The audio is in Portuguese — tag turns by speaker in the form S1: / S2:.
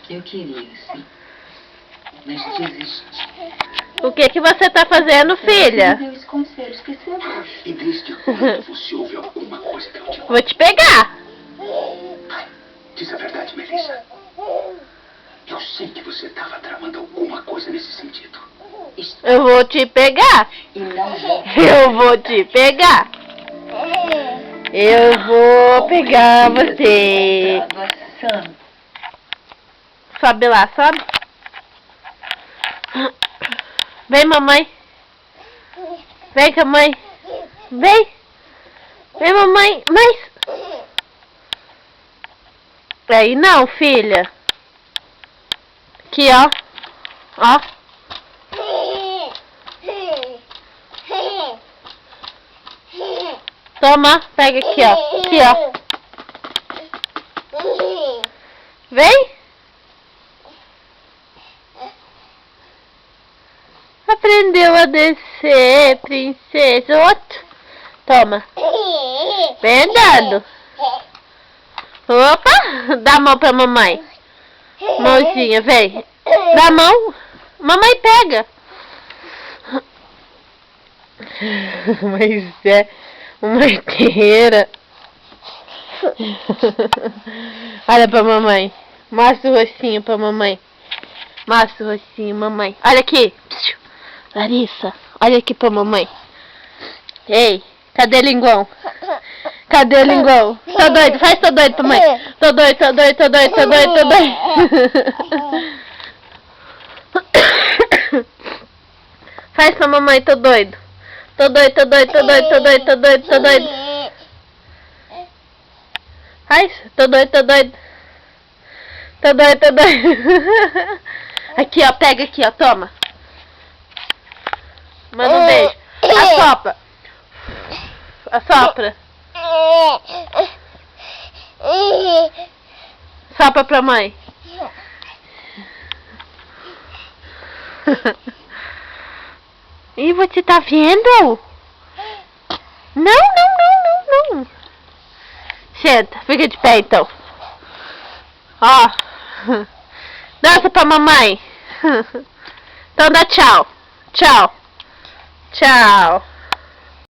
S1: Eu queria, sim. Mas desisti.
S2: O que que você tá fazendo, filha?
S1: Você me deu esse conselho, esqueceu?
S3: E desde quando você ouve alguma coisa que eu digo?
S2: Vou te pegar.
S3: Diz a verdade, Melissa. Eu sei que você estava tramando alguma coisa nesse sentido.
S2: Eu vou te pegar.
S1: E não vou.
S2: Eu vou te pegar. Eu vou pegar você.
S1: Graduação.
S2: Sobe lá, sobe. Vem, mamãe. Vem com a mãe. Vem. Vem, mamãe. Mas... Aí não, filha. Aqui, ó. Ó. Toma. Pega aqui, ó. Aqui, ó. Vem. Aprendeu a descer, princesa. Outro. Toma. Vem andando. Opa. Dá a mão pra mamãe. Mãozinha, vem. Dá a mão. Mamãe pega. Mas é uma arteira. Olha pra mamãe. Mostra o rostinho pra mamãe. Mostra o rostinho, mamãe. Olha aqui. Larissa, olha aqui pra mamãe. Ei, cadê linguão? Cadê o linguão? Tô doido, faz tô doido pra mãe. Tô doido, tô doido, tô doido, tô doido, tô doido. Faz pra mamãe, tô doido. Tô doido, tô doido, tô doido, tô doido, tô doido, tô doido. Faz, tô doido, tô doido. Tô doido, tô doido. Aqui, ó, pega aqui, ó, toma. Manda um beijo. Assopra. Assopra. Sopra pra mãe. Ih, você tá vendo? Não. Senta, fica de pé então. Ó. Dança pra mamãe. Então dá tchau. Tchau. Tchau.